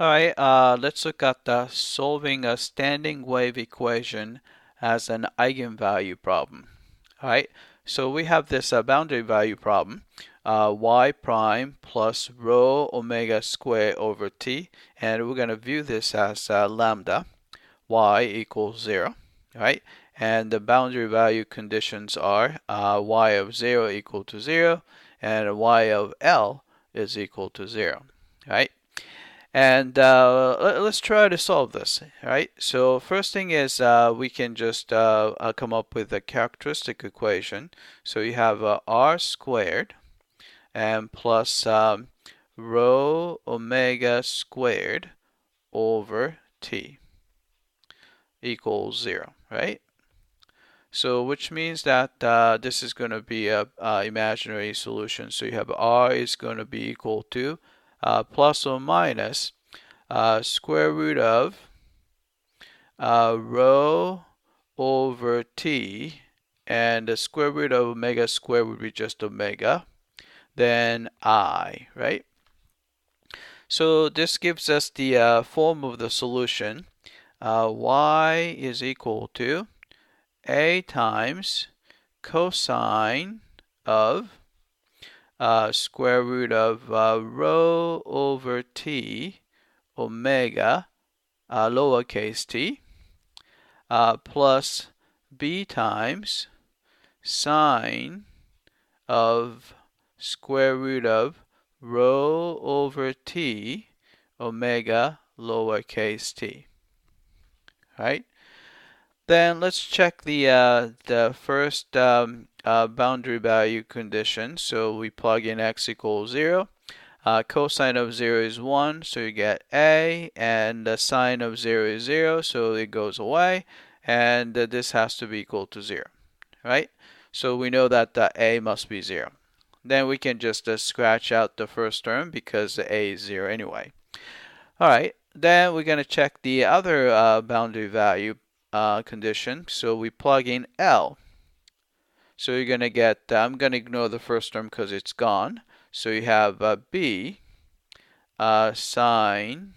All right, let's look at solving a standing wave equation as an eigenvalue problem. All right, so we have this boundary value problem, y prime plus rho omega squared over t, and we're going to view this as lambda, y equals 0. All right, and the boundary value conditions are y of 0 equal to 0, and y of L is equal to 0. All right. And let's try to solve this, right? So first thing is we can just come up with a characteristic equation. So you have r squared and plus rho omega squared over t equals 0, right? So which means that this is going to be a imaginary solution. So you have r is going to be equal to plus or minus square root of rho over t, and the square root of omega squared would be just omega, then I, right? So this gives us the form of the solution. Y is equal to a times cosine of square root of rho over t omega lowercase t plus b times sine of square root of rho over t omega lowercase t. Right? Then let's check the first boundary value condition. So we plug in x equals 0. Cosine of 0 is 1, so you get a, and the sine of 0 is 0, so it goes away, and this has to be equal to 0, right? So we know that a must be 0. Then we can just scratch out the first term because the a is 0 anyway. All right, then we're going to check the other boundary value condition. So we plug in L. So you're going to get, I'm going to ignore the first term because it's gone. So you have b sine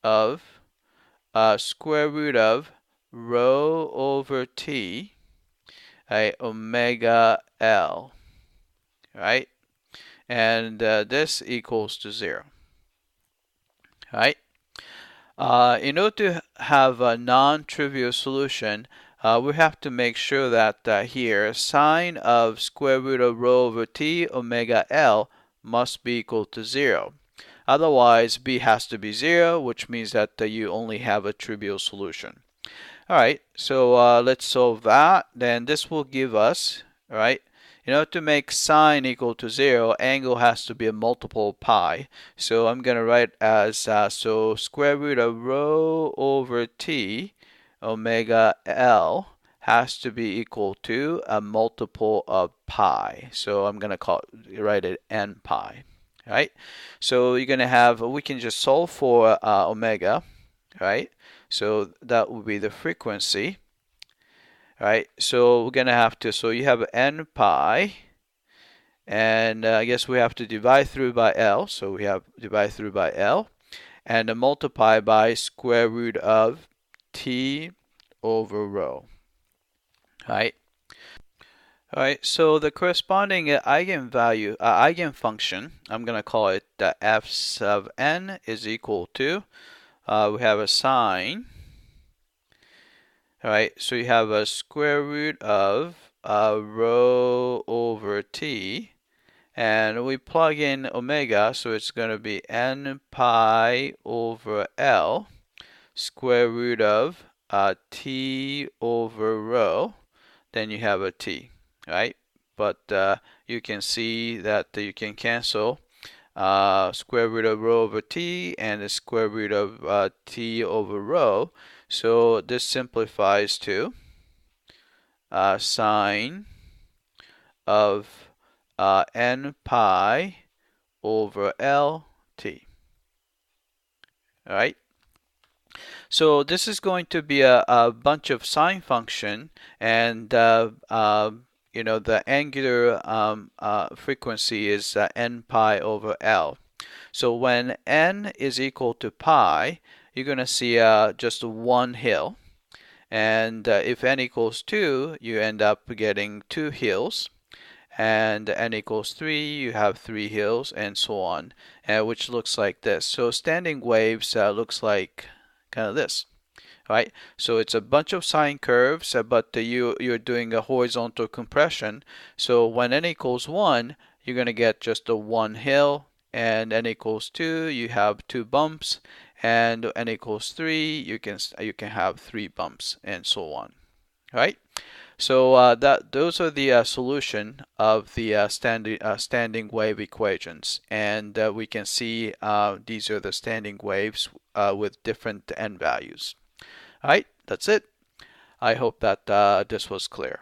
of square root of rho over t omega L, right? And this equals to 0, right? In order to have a non-trivial solution, we have to make sure that here sine of square root of rho over t omega L must be equal to 0. Otherwise, b has to be 0, which means that you only have a trivial solution. All right, so let's solve that. Then this will give us, all right, in order to make sine equal to 0, angle has to be a multiple of pi. So I'm going to write as, so square root of rho over t omega L has to be equal to a multiple of pi. So I'm going to write it n pi. All right, so you're going to have, we can just solve for omega, right? So that will be the frequency. Right, so we're gonna have to, so you have n pi, and I guess we have to divide through by L, so we have divide through by L, and multiply by square root of t over rho. Right. All right, so the corresponding eigenvalue, eigenfunction, I'm gonna call it f sub n is equal to, we have a sine. All right, so you have a square root of rho over t, and we plug in omega, so it's going to be n pi over L, square root of t over rho, then you have a t, right? But you can see that you can cancel square root of rho over t and the square root of t over rho. So this simplifies to sine of n pi over LT. All right. So this is going to be a bunch of sine function, and you know, the angular frequency is n pi over L. So when n is equal to pi, you're going to see just one hill. And if n equals 2, you end up getting 2 hills. And n equals 3, you have 3 hills, and so on, which looks like this. So standing waves looks like kind of this. Right? So it's a bunch of sine curves, but you're doing a horizontal compression. So when n equals 1, you're going to get just a 1 hill, and n equals 2, you have 2 bumps, and n equals 3, you can have 3 bumps, and so on. Right? So those are the solution of the standing wave equations, and we can see these are the standing waves with different n values. All right, that's it. I hope that this was clear.